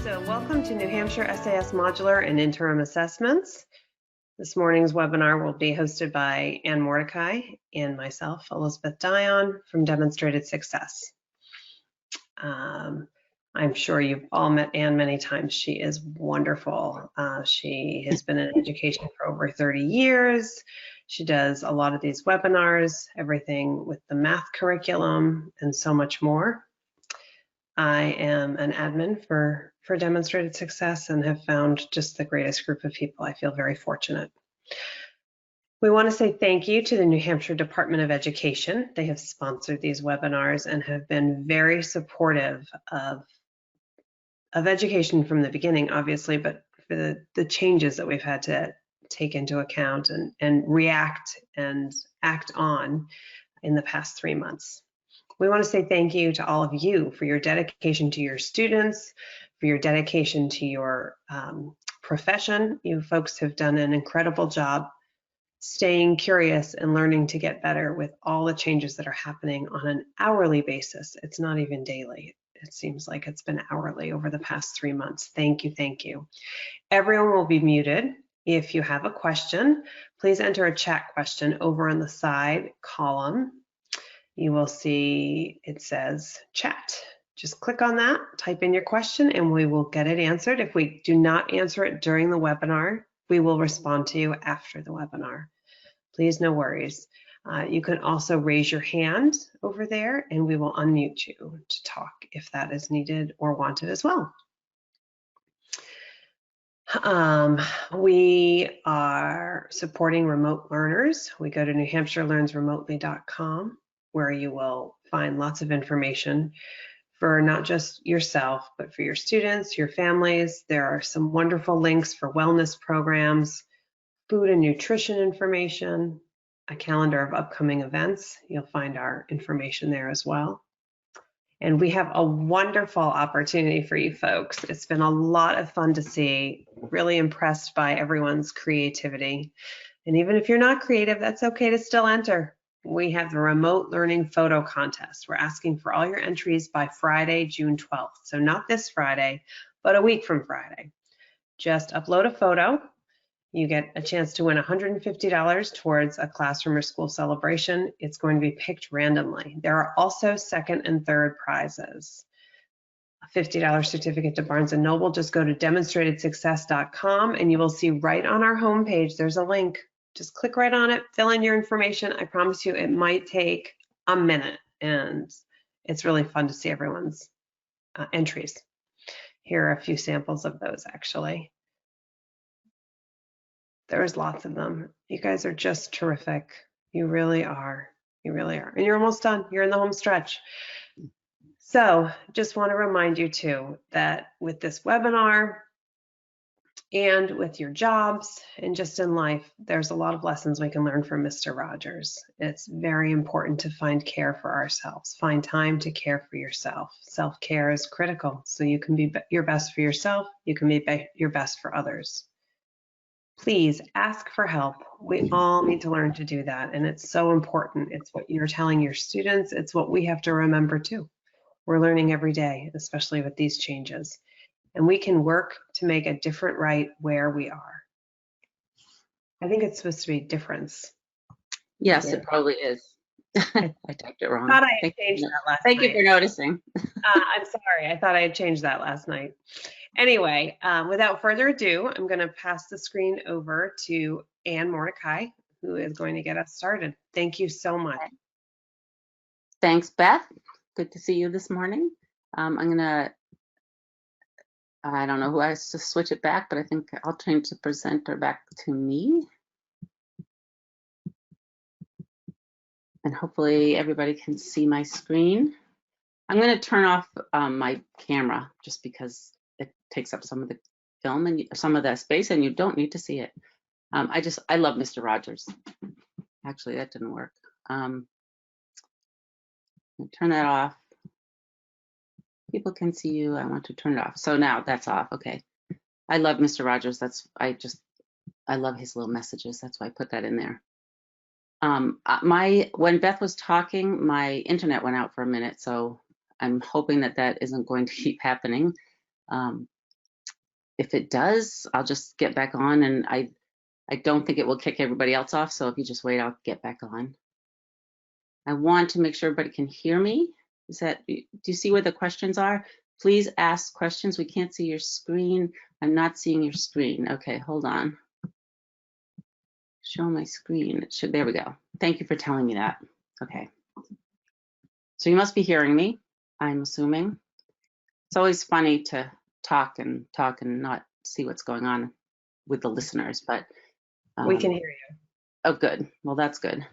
So welcome to New Hampshire SAS Modular and Interim Assessments. This morning's webinar will be hosted by Ann Mordecai and myself, Elizabeth Dion from Demonstrated Success. I'm sure you've all met Ann many times. She is wonderful. She has been in education for over 30 years. She does a lot of these webinars, everything with the math curriculum and so much more. I am an admin for Demonstrated Success and have found just the greatest group of people. I feel very fortunate. We want to say thank you to the New Hampshire Department of Education. They have sponsored these webinars and have been very supportive of education from the beginning, obviously, but for the changes that we've had to take into account and react and act on in the past 3 months. We want to say thank you to all of you for your dedication to your students, for your dedication to your profession. You folks have done an incredible job staying curious and learning to get better with all the changes that are happening on an hourly basis. It's not even daily. It seems like it's been hourly over the past 3 months. Thank you, thank you. Everyone will be muted. If you have a question, please enter a chat question over on the side column. You will see it says chat. Just click on that, type in your question, and we will get it answered. If we do not answer it during the webinar, we will respond to you after the webinar. Please, no worries. You can also raise your hand over there, and we will unmute you to talk if that is needed or wanted as well. We are supporting remote learners. We go to newhampshirelearnsremotely.com, where you will find lots of information for not just yourself, but for your students, your families. There are some wonderful links for wellness programs, food and nutrition information, a calendar of upcoming events. You'll find our information there as well. And we have a wonderful opportunity for you folks. It's been a lot of fun to see, really impressed by everyone's creativity. And even if you're not creative, that's okay to still enter. We have the remote learning photo contest. We're asking for all your entries by Friday, June 12th. So not this Friday, but a week from Friday. Just upload a photo. You get a chance to win $150 towards a classroom or school celebration. It's going to be picked randomly. There are also second and third prizes. A $50 certificate to Barnes & Noble. Just go to demonstratedsuccess.com and you will see right on our homepage, there's a link. Just click right on it, fill in your information. I promise you it might take a minute, and it's really fun to see everyone's entries. Here are a few samples of those, actually. There's lots of them. You guys are just terrific. You really are. You really are. And you're almost done. You're in the home stretch. So just want to remind you too that with this webinar and with your jobs and just in life, there's a lot of lessons we can learn from Mr. Rogers. It's very important to find care for ourselves. Find time to care for yourself. Self-care is critical. So you can be your best for yourself. You can be your best for others. Please ask for help. We all need to learn to do that. And it's so important. It's what you're telling your students. It's what we have to remember too. We're learning every day, especially with these changes. And we can work to make a different right where we are. I think it's supposed to be difference. Yes, it probably is. I typed it wrong. I thought I had changed that last night. Thank you for noticing. I'm sorry. I thought I had changed that last night. Anyway, without further ado, I'm going to pass the screen over to Ann Mordecai, who is going to get us started. Thank you so much. Thanks, Beth. Good to see you this morning. I'm going to, I don't know who has to switch it back, but I think I'll change the presenter back to me. And hopefully everybody can see my screen. I'm going to turn off my camera just because it takes up some of the film and some of the space, and you don't need to see it. I love Mr. Rogers. Actually, that didn't work. Turn that off. People can see you. I want to turn it off. So now that's off. Okay. I love Mr. Rogers. I love his little messages. That's why I put that in there. When Beth was talking, my internet went out for a minute, so I'm hoping that isn't going to keep happening. if it does, I'll just get back on, and I don't think it will kick everybody else off, so if you just wait, I'll get back on. I want to make sure everybody can hear me. Do you see where the questions are? Please ask questions. We can't see your screen. I'm not seeing your screen. Okay, hold on. Show my screen. There we go. Thank you for telling me that. Okay. So you must be hearing me, I'm assuming. It's always funny to talk and not see what's going on with the listeners, but we can hear you. Oh, good. Well, that's good.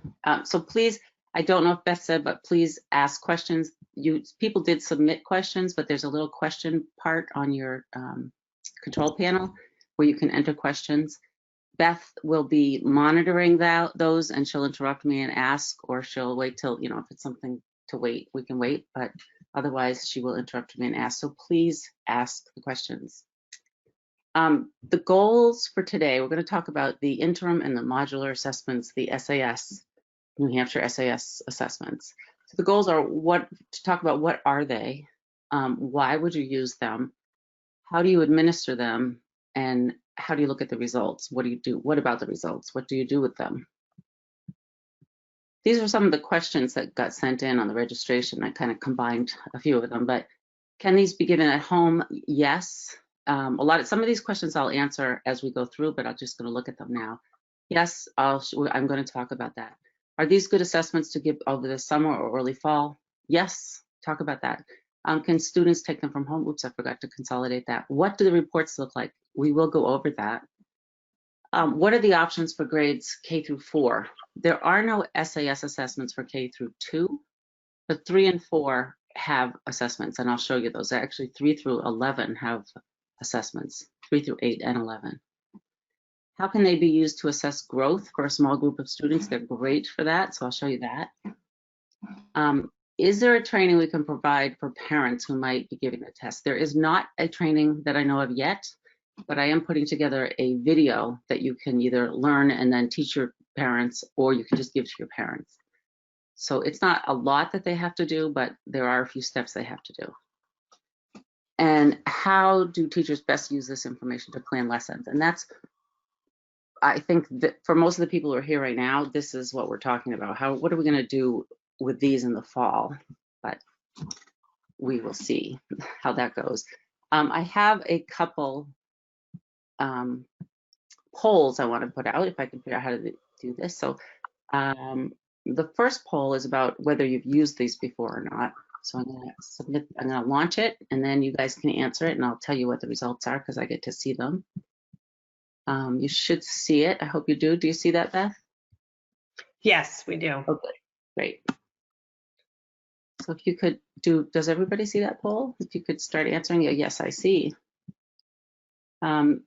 So please, I don't know if Beth said, but please ask questions. People did submit questions, but there's a little question part on your control panel where you can enter questions. Beth will be monitoring those, and she'll interrupt me and ask, or she'll wait till, if it's something to wait, we can wait, but otherwise she will interrupt me and ask. So please ask the questions. The goals for today, we're going to talk about the interim and the modular assessments, the SAS, New Hampshire SAS assessments. So the goals are to talk about what are they, why would you use them, how do you administer them, and how do you look at the results? What do you do? What about the results? What do you do with them? These are some of the questions that got sent in on the registration. I kind of combined a few of them, but can these be given at home? Yes. Some of these questions I'll answer as we go through, but I'm just going to look at them now. Yes, I'm going to talk about that. Are these good assessments to give over the summer or early fall? Yes, talk about that. Can students take them from home? Oops, I forgot to consolidate that. What do the reports look like? We will go over that. What are the options for grades K through 4? There are no SAS assessments for K through 2, but 3 and 4 have assessments, and I'll show you those. Actually, 3 through 11 have assessments, 3 through 8 and 11. How can they be used to assess growth for a small group of students? They're great for that, so I'll show you that. Is there a training we can provide for parents who might be giving the test? There is not a training that I know of yet, but I am putting together a video that you can either learn and then teach your parents, or you can just give to your parents. So it's not a lot that they have to do, but there are a few steps they have to do. And how do teachers best use this information to plan lessons? And that's, I think that for most of the people who are here right now, this is what we're talking about. What are we going to do with these in the fall? But we will see how that goes. I have a couple polls I want to put out, if I can figure out how to do this. So the first poll is about whether you've used these before or not. So I'm going to launch it, and then you guys can answer it, and I'll tell you what the results are because I get to see them. You should see it. I hope you do. Do you see that, Beth? Yes, we do. Okay, great. So if you could does everybody see that poll? If you could start answering, yes, I see. We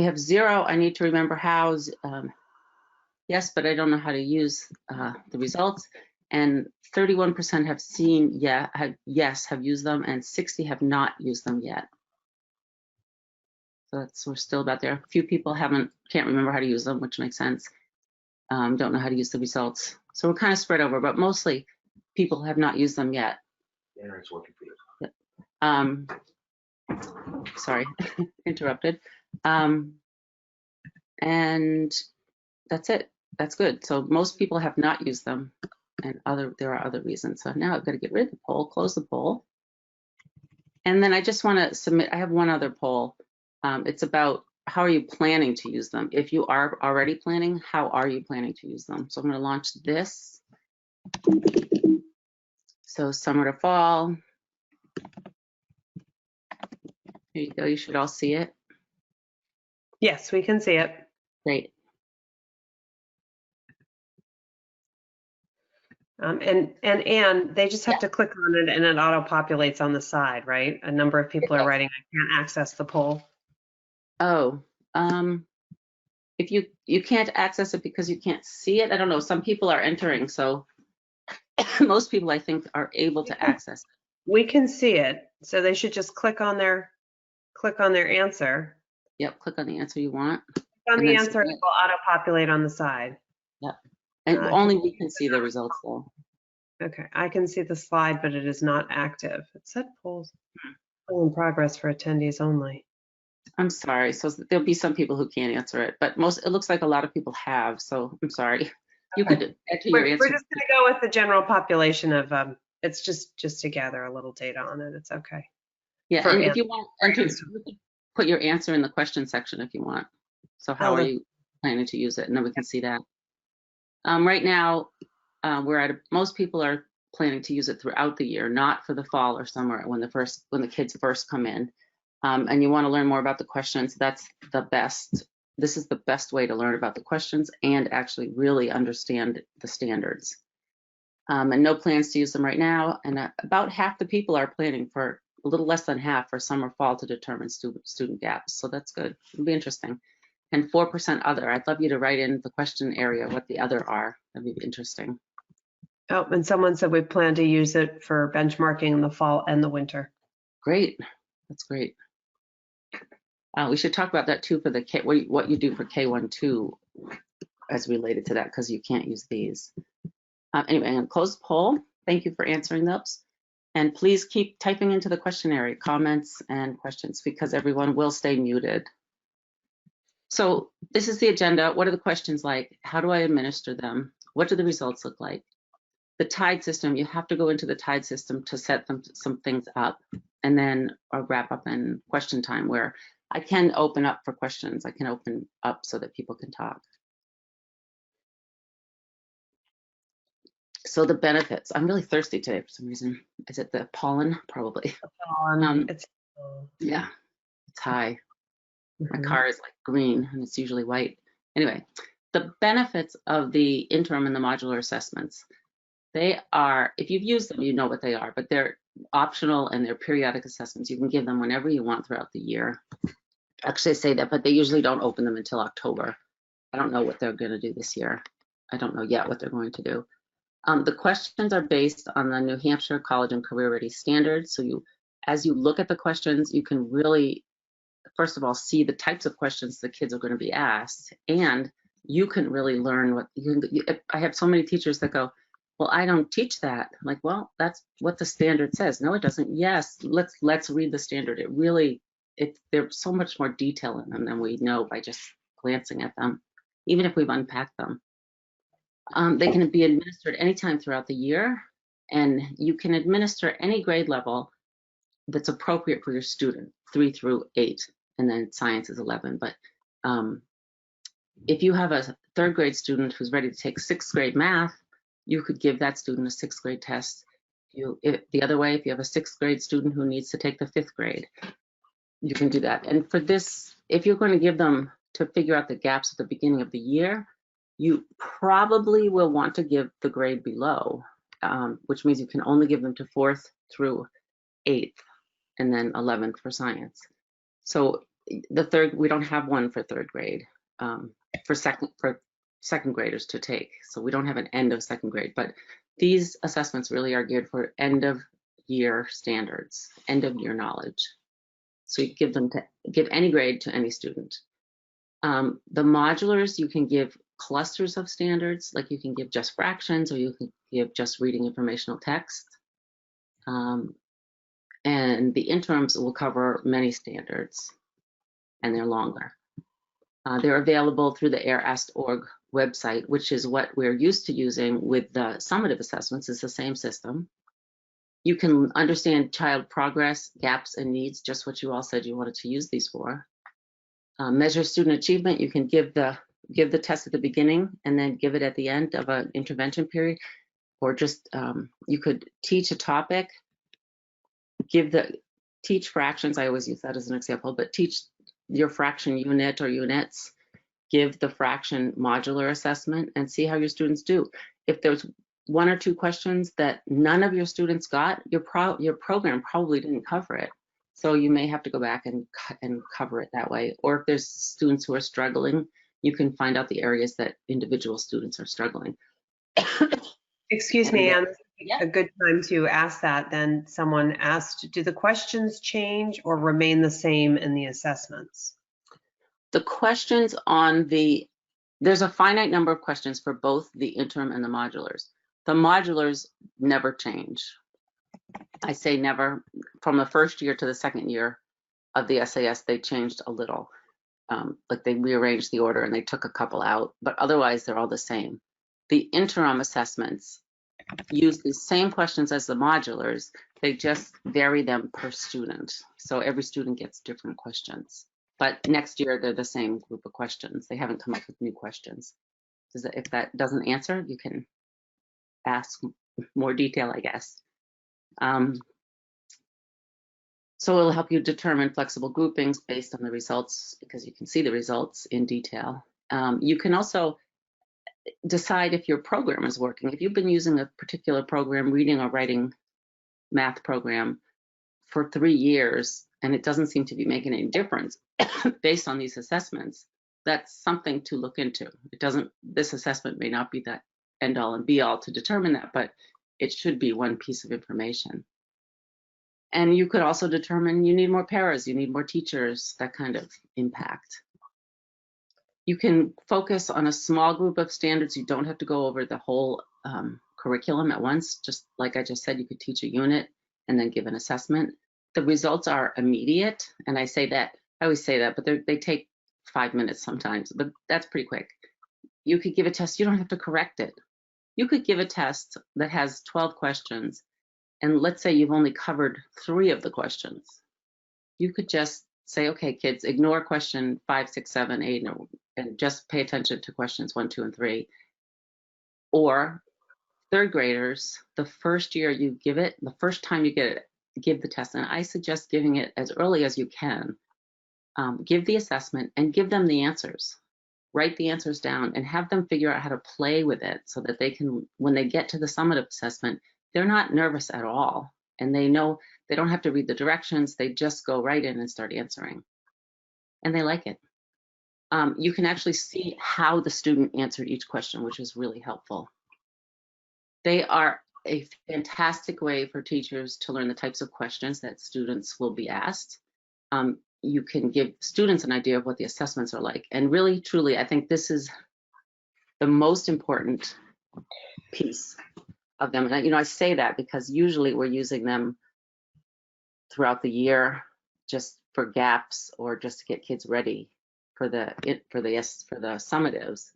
have 0. I need to remember how. Yes, but I don't know how to use the results. And 31% have seen, have used them, and 60 have not used them yet. So we're still about there. A few people can't remember how to use them, which makes sense. Don't know how to use the results. So we're kind of spread over, but mostly people have not used them yet. The internet's working for you. Sorry, interrupted. And that's it. That's good. So most people have not used them, and there are other reasons. So now I've got to get rid of the poll, close the poll. And then I just want to submit, I have one other poll. It's about how are you planning to use them? If you are already planning, how are you planning to use them? So I'm going to launch this. So summer to fall. Here you go. You should all see it. Yes, we can see it. Great. And they just have to click on it and it auto-populates on the side, right? A number of people are writing, I can't access the poll. Oh, if you can't access it because you can't see it, I don't know. Some people are entering, so most people I think are able to access it. We can see it, so they should just click on their answer. Yep, click on the answer you want. Click on the answer, it will auto-populate on the side. Yep, and only we can see the results though. Okay, I can see the slide, but it is not active. It said polls. Still in progress for attendees only. I'm sorry. So there'll be some people who can't answer it, but it looks like a lot of people have. So I'm sorry. You Okay. could enter your We're answer. just going to go with the general population of, it's just to gather a little data on it. It's okay. Yeah, For and if answer. you want, you could put your answer in the question section if you want. So how Oh, are you planning to use it? And then we can see that. Right now, most people are planning to use it throughout the year, not for the fall or summer when the kids first come in. And you want to learn more about the questions. That's the best. This is the best way to learn about the questions and actually really understand the standards. And no plans to use them right now. And about half the people are planning for a little less than half for summer fall to determine student gaps. So that's good. It'll be interesting. And 4% other. I'd love you to write in the question area what the other are. That'd be interesting. Oh, and someone said we plan to use it for benchmarking in the fall and the winter. Great. That's great. We should talk about that too for the what you do for K1 too, as related to that, because you can't use these. Anyway, I'm gonna close the poll. Thank you for answering those. And please keep typing into the questionnaire comments and questions because everyone will stay muted. So this is the agenda. What are the questions like? How do I administer them? What do the results look like? The TIDE system, you have to go into the TIDE system to set some things up, and then a wrap up and question time where I can open up for questions. I can open up so that people can talk. So the benefits, I'm really thirsty today for some reason. Is it the pollen? Probably. Yeah, it's high. My car is like green and it's usually white. Anyway, the benefits of the interim and the modular assessments. They are, if you've used them, you know what they are, but they're optional and they're periodic assessments. You can give them whenever you want throughout the year. Actually, I say that, but they usually don't open them until October. I don't know what they're going to do this year. I don't know yet what they're going to do. The questions are based on the New Hampshire College and Career Ready standards. So as you look at the questions, you can really, first of all, see the types of questions the kids are going to be asked, and you can really learn what I have so many teachers that go, well, I don't teach that. I'm like, well, that's what the standard says. No, it doesn't. Yes, let's read the standard. There's so much more detail in them than we know by just glancing at them, even if we've unpacked them. They can be administered anytime throughout the year, and you can administer any grade level that's appropriate for your student, 3 through 8, and then science is 11. But if you have a 3rd grade student who's ready to take 6th grade math, you could give that student a 6th grade test. The other way, if you have a 6th grade student who needs to take the 5th grade, you can do that. And for this, if you're going to give them to figure out the gaps at the beginning of the year, you probably will want to give the grade below, which means you can only give them to 4th through 8th and then 11th for science. So we don't have one for 3rd grade for second graders to take. So we don't have an end of 2nd grade, but these assessments really are geared for end of year standards, end of year knowledge. So you give any grade to any student. The modulars, you can give clusters of standards, like you can give just fractions, or you can give just reading informational text. And the interims will cover many standards, and they're longer. They're available through the AirAsked.org website, which is what we're used to using with the summative assessments. It's the same system. You can understand child progress, gaps, and needs, just what you all said you wanted to use these for. Measure student achievement. You can give the test at the beginning and then give it at the end of an intervention period, or just you could teach a topic, teach fractions. I always use that as an example, but teach your fraction unit or units, give the fraction modular assessment, and see how your students do. If there's 1 or 2 questions that none of your students got, your program probably didn't cover it. So you may have to go back and cover it that way. Or if there's students who are struggling, you can find out the areas that individual students are struggling. Excuse me, Anne, yeah. A good time to ask that. Then someone asked, do the questions change or remain the same in the assessments? The questions there's a finite number of questions for both the interim and the modulars. The modulars never change. I say never. from the first year to the second year of the SAS, they changed a little. Like they rearranged the order and they took a couple out, but otherwise they're all the same. The interim assessments use the same questions as the modulars, they just vary them per student. So every student gets different questions. But next year, they're the same group of questions. They haven't come up with new questions. If that doesn't answer, you can ask more detail, I guess. So it'll help you determine flexible groupings based on the results, because you can see the results in detail. You can also decide if your program is working. If you've been using a particular program, reading or writing math program, for 3 years, and it doesn't seem to be making any difference based on these assessments, that's something to look into. This assessment may not be that end all and be all to determine that, but it should be one piece of information. And you could also determine you need more paras, you need more teachers, that kind of impact. You can focus on a small group of standards. You don't have to go over the whole curriculum at once. Just like I just said, you could teach a unit and then give an assessment. The results are immediate, and I always say that, but they take 5 minutes sometimes, but that's pretty quick. You could give a test, you don't have to correct it. You could give a test that has 12 questions, and let's say you've only covered 3 of the questions. You could just say, okay, kids, ignore question 5, 6, 7, 8, and just pay attention to questions 1, 2, and 3. Or third graders, the first year you give it, the first time you give the test, and I suggest giving it as early as you can. Give the assessment and give them the answers. Write the answers down and have them figure out how to play with it so that they can, when they get to the summative assessment, they're not nervous at all. And they know they don't have to read the directions, they just go right in and start answering. And they like it. You can actually see how the student answered each question, which is really helpful. They are a fantastic way for teachers to learn the types of questions that students will be asked. You can give students an idea of what the assessments are like. And really, truly, I think this is the most important piece of them. And I say that because usually we're using them throughout the year just for gaps or just to get kids ready for the summatives.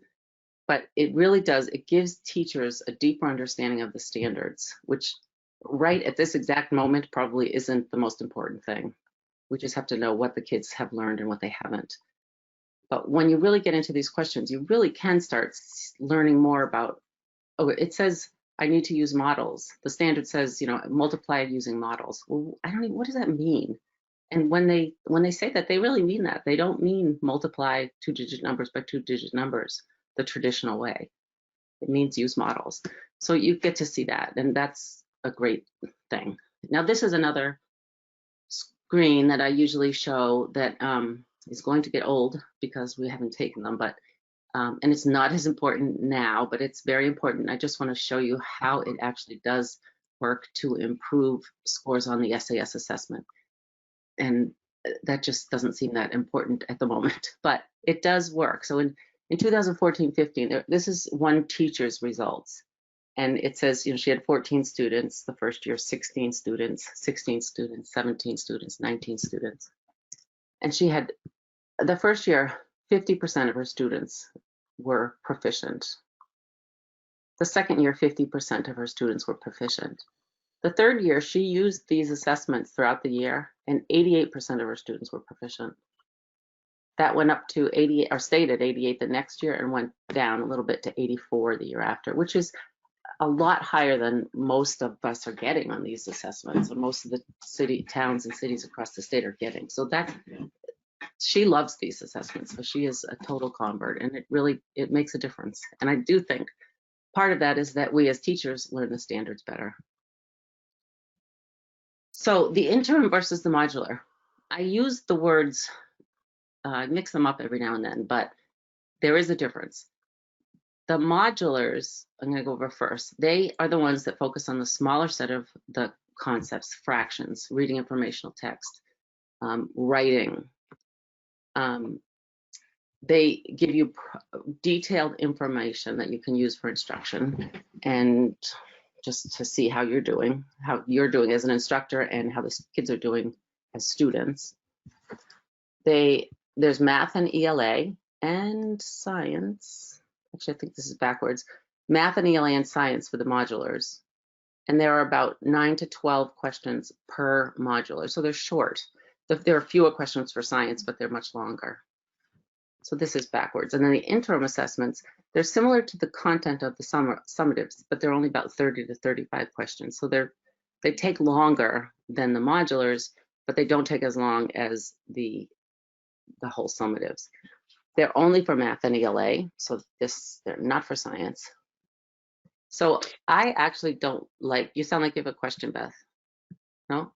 But it really does, it gives teachers a deeper understanding of the standards, which right at this exact moment probably isn't the most important thing. We just have to know what the kids have learned and what they haven't. But when you really get into these questions, you really can start learning more about, oh, it says I need to use models. The standard says, multiply using models. Well, what does that mean? And when they say that, they really mean that. They don't mean multiply 2-digit numbers by 2-digit numbers the traditional way. It means use models. So you get to see that, and that's a great thing. Now, this is another screen that I usually show that is going to get old because we haven't taken them, but and it's not as important now, but it's very important. I just want to show you how it actually does work to improve scores on the SAS assessment. And that just doesn't seem that important at the moment, but it does work. So in 2014-15, this is one teacher's results. And it says, she had 14 students, the first year, 16 students, 16 students, 17 students, 19 students. And she had, the first year, 50% of her students were proficient. The second year, 50% of her students were proficient. The third year, she used these assessments throughout the year, and 88% of her students were proficient. That went up to 88, or stayed at 88 the next year, and went down a little bit to 84 the year after, which is a lot higher than most of us are getting on these assessments, and most of the towns and cities across the state are getting. So she loves these assessments, so she is a total convert, and it makes a difference. And I do think part of that is that we as teachers learn the standards better. So the interim versus the modular, I use the words, I mix them up every now and then, but there is a difference. The modulars, I'm going to go over first, they are the ones that focus on the smaller set of the concepts, fractions, reading informational text, writing. They give you detailed information that you can use for instruction and just to see how you're doing as an instructor and how the kids are doing as students. There's math and ELA and science. Actually, I think this is backwards. Math and ELA and science for the modulars. And there are about 9 to 12 questions per modular. So they're short. There are fewer questions for science, but they're much longer. So this is backwards. And then the interim assessments, they're similar to the content of the summatives, but they're only about 30 to 35 questions. So they take longer than the modulars, but they don't take as long as the whole summatives. They're only for math and ELA, so they're not for science. So I actually don't like, you sound like you have a question, Beth. No?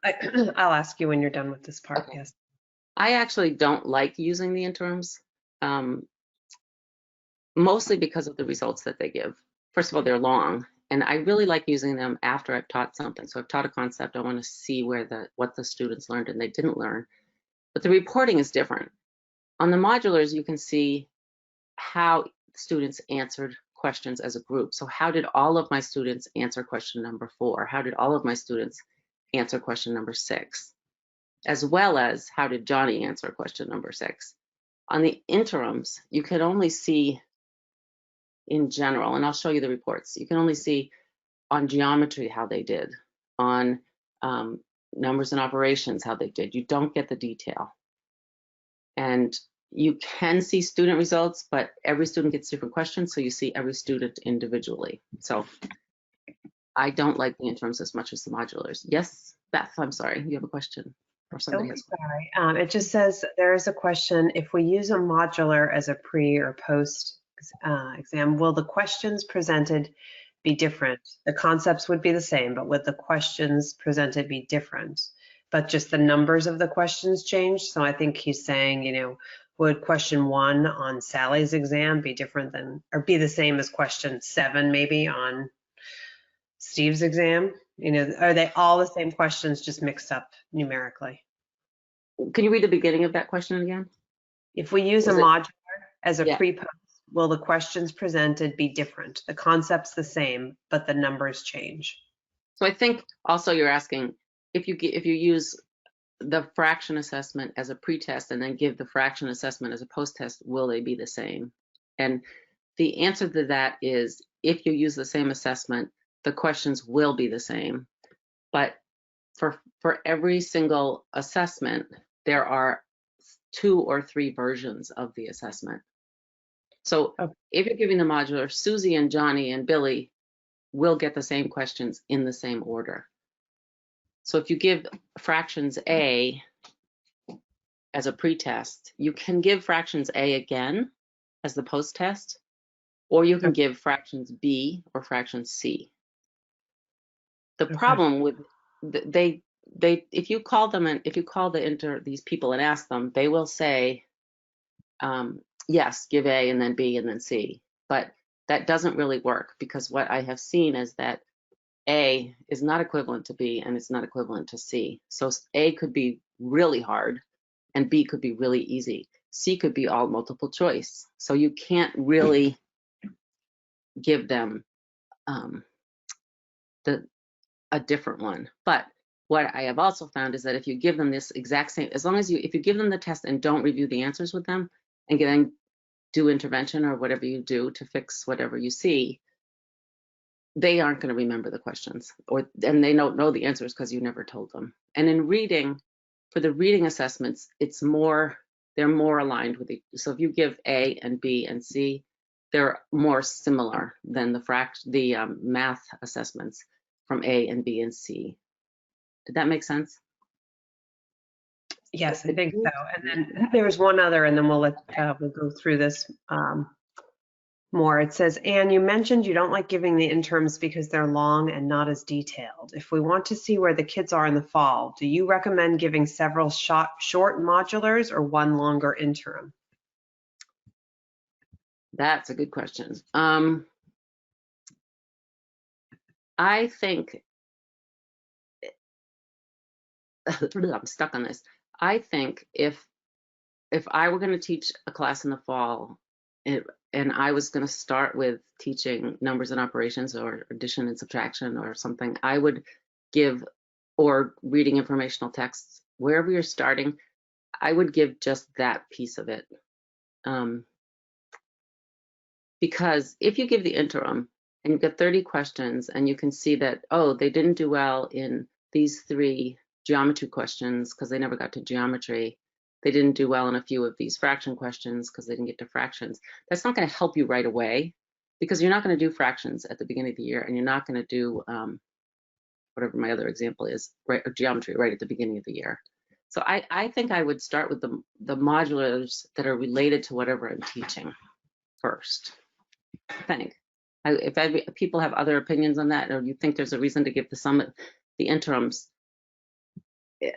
I'll ask you when you're done with this part, Okay. yes. I actually don't like using the interims, mostly because of the results that they give. First of all, they're long, and I really like using them after I've taught something. So I've taught a concept, I want to see what the students learned and they didn't learn. But the reporting is different. On the modulars, you can see how students answered questions as a group. So how did all of my students answer question number 4? How did all of my students answer question number 6? As well as how did Johnny answer question number 6? On the interims, you can only see in general, and I'll show you the reports, you can only see on geometry how they did, on numbers and operations how they did. You don't get the detail. And you can see student results, but every student gets different questions, so you see every student individually. So I don't like the interims as much as the modulars. Yes, Beth, I'm sorry, you have a question? Or somebody has sorry. It just says there is a question, if we use a modular as a pre or post exam, will the questions presented be different? The concepts would be the same, but would the questions presented be different? But just the numbers of the questions change. So I think he's saying, would question 1 on Sally's exam be different than, or be the same as question 7 maybe on Steve's exam? Are they all the same questions, just mixed up numerically? Can you read the beginning of that question again? If we use a modular as a pre-post, will the questions presented be different? The concept's the same, but the numbers change. So I think also you're asking, if you use the fraction assessment as a pre-test and then give the fraction assessment as a post-test, will they be the same? And the answer to that is, if you use the same assessment, the questions will be the same. But for every single assessment, there are 2 or 3 versions of the assessment. So if you're giving the modular, Susie and Johnny and Billy will get the same questions in the same order. So if you give fractions A as a pre-test, you can give fractions A again as the post-test, or you can give fractions B or fractions C. The problem with if you call them and if you call these people and ask them, they will say, yes, give A and then B and then C. But that doesn't really work, because what I have seen is that A is not equivalent to B and it's not equivalent to C. So A could be really hard and B could be really easy. C could be all multiple choice. So you can't really give them a different one. But what I have also found is that if you give them this exact same, as long as if you give them the test and don't review the answers with them and then do intervention or whatever you do to fix whatever you see, they aren't going to remember the questions, and they don't know the answers because you never told them. And in reading, for the reading assessments, they're more aligned with so if you give A and B and C, they're more similar than the math assessments from A and B and C. Did that make sense? Yes, I think so. And then there was one other, and then we'll go through this more. It says, Anne, you mentioned you don't like giving the interims because they're long and not as detailed. If we want to see where the kids are in the fall, do you recommend giving several short modulars or one longer interim? That's a good question. I think I'm stuck on this. I think if I were going to teach a class in the fall, and I was going to start with teaching numbers and operations or addition and subtraction or something, I would give, or reading informational texts, wherever you're starting, I would give just that piece of it. Because if you give the interim and you get 30 questions and you can see that, oh, they didn't do well in these 3 geometry questions because they never got to geometry. They didn't do well in a few of these fraction questions because they didn't get to fractions. That's not going to help you right away, because you're not going to do fractions at the beginning of the year, and you're not going to do whatever my other example is, right, or geometry right at the beginning of the year. So I think I would start with the modulars that are related to whatever I'm teaching first. I think. If people have other opinions on that, or you think there's a reason to give the interims,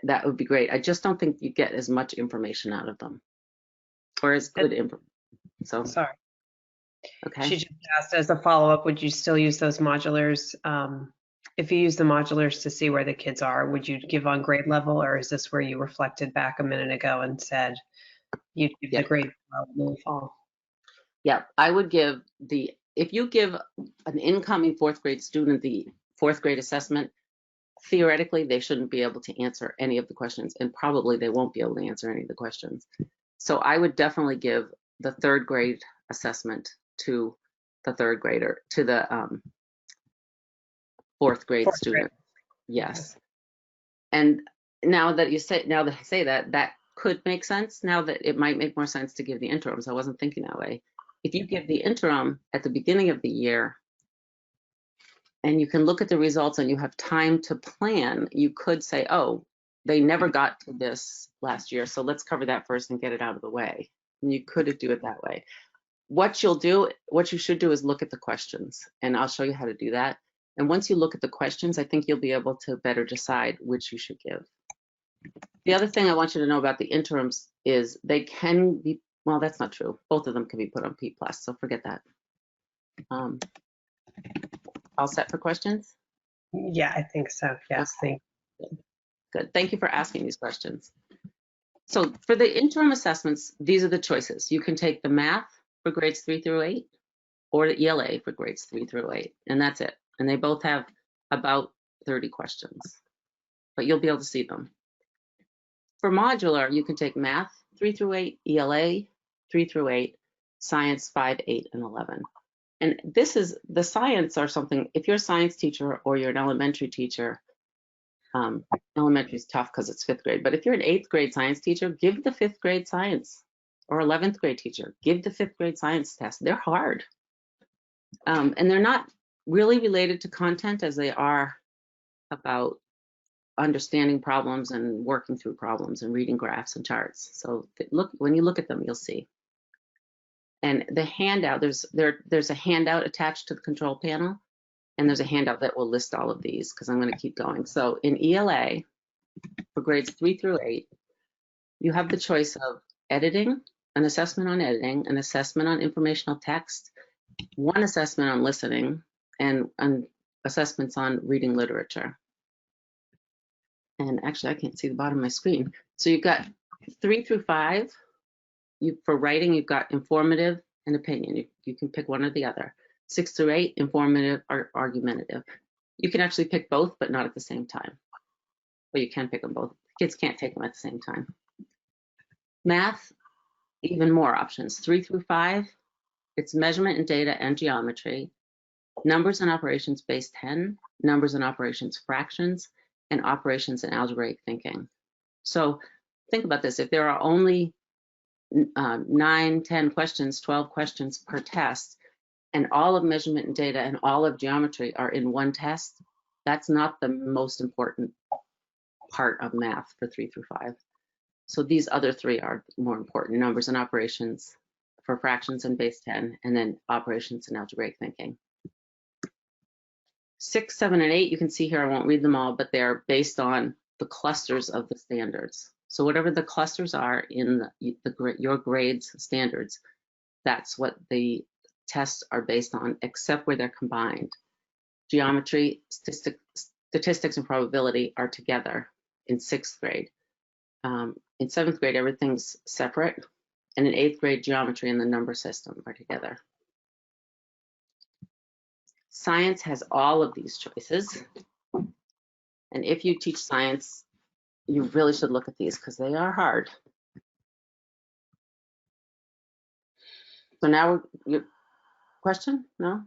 that would be great. I just don't think you get as much information out of them, or as good information. So sorry. Okay. She just asked as a follow-up, would you still use those modulars? If you use the modulars to see where the kids are, would you give on grade level, or is this where you reflected back a minute ago and said you'd give the grade in the fall? Yeah, I would give if you give an incoming 4th grade student the 4th grade assessment, theoretically, they shouldn't be able to answer any of the questions, and probably they won't be able to answer any of the questions. So I would definitely give the 3rd grade assessment to the 3rd grader, to the 4th grade student. Yes. And now that I say that, that could make sense. Now that it might make more sense to give the interims. I wasn't thinking that way. If you give the interim at the beginning of the year, and you can look at the results and you have time to plan, you could say, oh, they never got to this last year, so let's cover that first and get it out of the way. And you could do it that way. What you should do is look at the questions, and I'll show you how to do that. And once you look at the questions, I think you'll be able to better decide which you should give. The other thing I want you to know about the interims is they can be, well, that's not true. Both of them can be put on P+, so forget that. All set for questions? Yeah, I think so. Yes, thank you. Good. Thank you for asking these questions. So for the interim assessments, these are the choices. You can take the math for grades 3 through 8, or the ELA for grades 3 through 8, and that's it. And they both have about 30 questions, but you'll be able to see them. For modular, you can take math 3 through 8, ELA 3 through 8, science 5, 8, and 11. And this is, the science are something, if you're a science teacher or you're an elementary teacher, elementary is tough because it's 5th grade, but if you're an 8th grade science teacher, give the 5th grade science, or 11th grade teacher, give the 5th grade science test. They're hard. And they're not really related to content as they are about understanding problems and working through problems and reading graphs and charts. So when you look at them, you'll see. And the handout, there's a handout attached to the control panel, and there's a handout that will list all of these because I'm going to keep going. So in ELA, for grades 3 through 8, you have the choice of editing, an assessment on editing, an assessment on informational text, one assessment on listening, and assessments on reading literature. And actually, I can't see the bottom of my screen. So you've got 3 through 5. For writing, you've got informative and opinion. You can pick one or the other. 6 through 8, informative or argumentative. You can actually pick both, but not at the same time. Well, you can pick them both. Kids can't take them at the same time. Math, even more options. 3 through 5, it's measurement and data and geometry. Numbers and operations base 10, numbers and operations fractions, and operations and algebraic thinking. So think about this. If there are only 9, 10 questions, 12 questions per test, and all of measurement and data and all of geometry are in one test, that's not the most important part of math for 3 through 5. So these other 3 are more important: numbers and operations for fractions and base 10, and then operations and algebraic thinking. 6, 7, and 8, you can see here, I won't read them all, but they're based on the clusters of the standards. So whatever the clusters are in your grades standards, that's what the tests are based on, except where they're combined. Geometry, statistics, and probability are together in 6th grade. In 7th grade, everything's separate. And in 8th grade, geometry and the number system are together. Science has all of these choices. And if you teach science, you really should look at these because they are hard. So now, your question? No?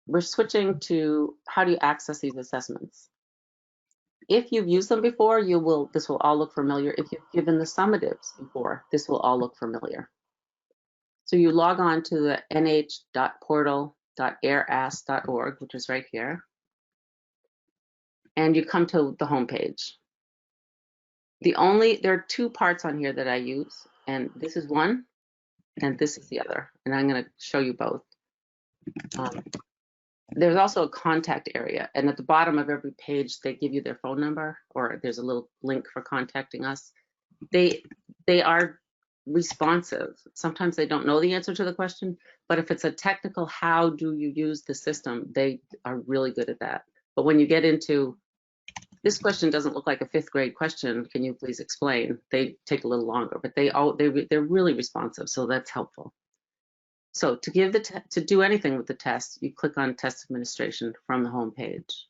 We're switching to how do you access these assessments? If you've used them before, this will all look familiar. If you've given the summatives before, this will all look familiar. So you log on to the nh.portal.airask.org, which is right here, and you come to the home page. There are 2 parts on here that I use, and this is one, and this is the other, and I'm going to show you both. There's also a contact area, and at the bottom of every page, they give you their phone number, or there's a little link for contacting us. They are responsive. Sometimes they don't know the answer to the question, but if it's a technical, how do you use the system, they are really good at that. But when you get into, this question doesn't look like a 5th grade question, can you please explain? They take a little longer, but they're really responsive, so that's helpful. So to do anything with the test, you click on Test Administration from the home page.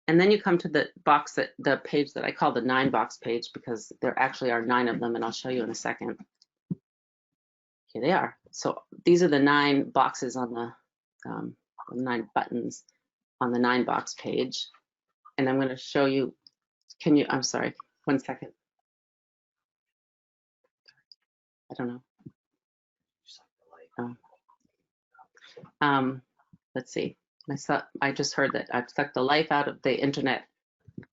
And then you come to the page that I call the 9-box page because there actually are 9 of them, and I'll show you in a second. Here they are. So these are the 9 boxes on the 9 buttons on the 9-box page. And I'm going to show you, I'm sorry, 1 second. I don't know. Let's see. I just heard that I've sucked the life out of the internet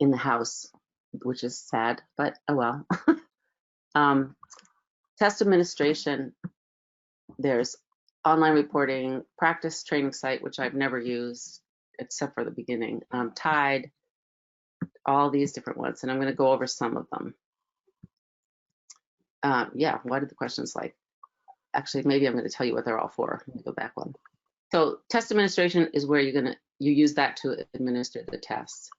in the house, which is sad, but oh well. Test administration, there's online reporting, practice training site, which I've never used except for the beginning, Tide, all these different ones, and I'm going to go over some of them. Yeah, what are the questions like? Actually, maybe I'm going to tell you what they're all for. Let me go back one. So test administration is where you use that to administer the tests.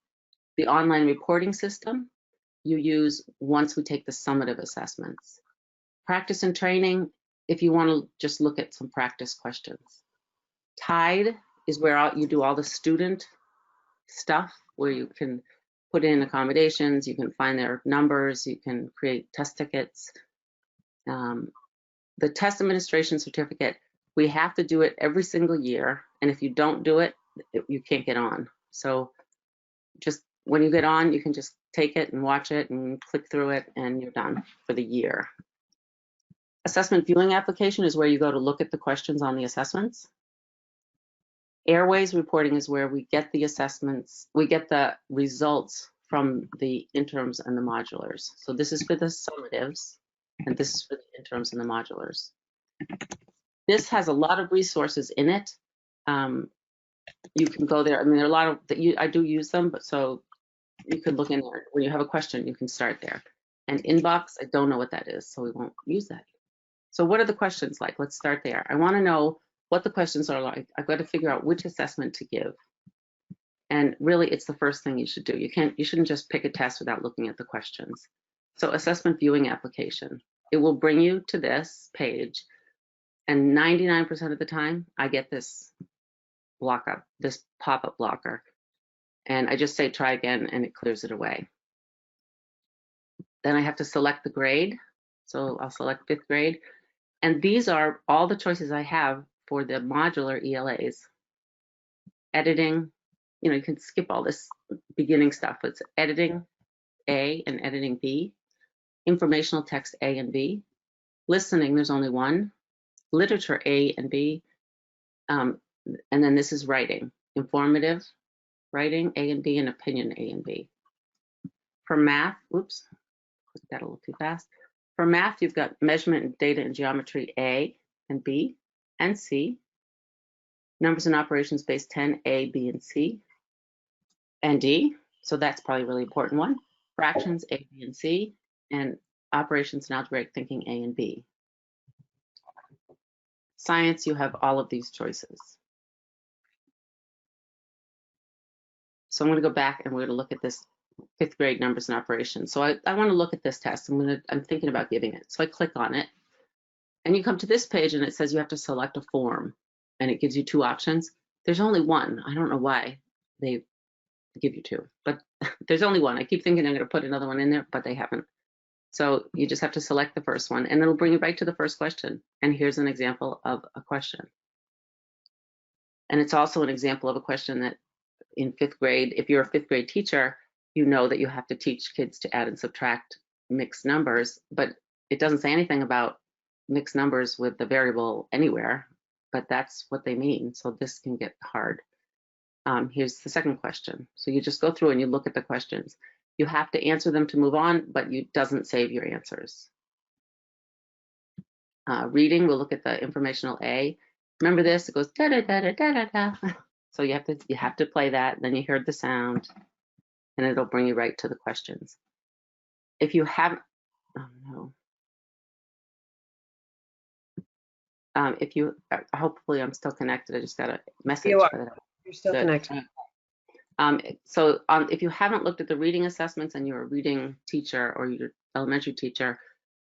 The online reporting system you use once we take the summative assessments. Practice and training, if you want to just look at some practice questions. Tide is where you do all the student stuff, where you can put in accommodations, you can find their numbers, you can create test tickets. The test administration certificate, we have to do it every single year, and if you don't do it, you can't get on. So just when you get on, you can just take it and watch it and click through it, and you're done for the year. Assessment viewing application is where you go to look at the questions on the assessments. Airways reporting is where we get the assessments, we get the results from the interims and the modulars. So this is for the summatives, and this is for the interims and the modulars. This has a lot of resources in it. You can go there. I mean, there are a lot of I do use them, but so you could look in there. When you have a question, you can start there. And inbox, I don't know what that is, so we won't use that. So what are the questions like? Let's start there. I want to know what the questions are like. I've got to figure out which assessment to give. And really, it's the first thing you should do. You shouldn't just pick a test without looking at the questions. So assessment viewing application. It will bring you to this page, and 99% of the time, I get this this pop-up blocker. And I just say try again, and it clears it away. Then I have to select the grade. So I'll select 5th grade. And these are all the choices I have for the modular ELAs. Editing, you can skip all this beginning stuff. It's editing A and editing B. Informational text A and B. Listening, there's only one. Literature A and B. And then this is writing. Informative writing A and B, and opinion A and B. For math, oops, clicked that a little too fast. For math, you've got measurement, data, and geometry A and B and C. Numbers and operations base 10, A, B, and C, and D. So that's probably a really important one. Fractions, A, B, and C, and operations and algebraic thinking, A and B. Science, you have all of these choices. So I'm going to go back and we're going to look at this fifth grade numbers and operations. So I want to look at this test. I'm thinking about giving it. So I click on it, and you come to this page and it says you have to select a form, and it gives you two options. There's only one. I don't know why they give you two, but there's only one. I keep thinking I'm going to put another one in there, but they haven't. So you just have to select the first one, and it'll bring you right to the first question. And here's an example of a question. And it's also an example of a question that in fifth grade, if you're a fifth grade teacher, you know that you have to teach kids to add and subtract mixed numbers, but it doesn't say anything about mixed numbers with the variable anywhere, but that's what they mean. So this can get hard. Here's the second question. So you just go through and you look at the questions. You have to answer them to move on, but it doesn't save your answers. Reading, we'll look at the informational A. Remember this? It goes da da da da da da da. So you have to play that. Then you hear the sound, and it'll bring you right to the questions. If you haven't, oh no. If you, hopefully I'm still connected. I just got a message. You are. You're still connected. If you haven't looked at the reading assessments and you're a reading teacher or you're elementary teacher,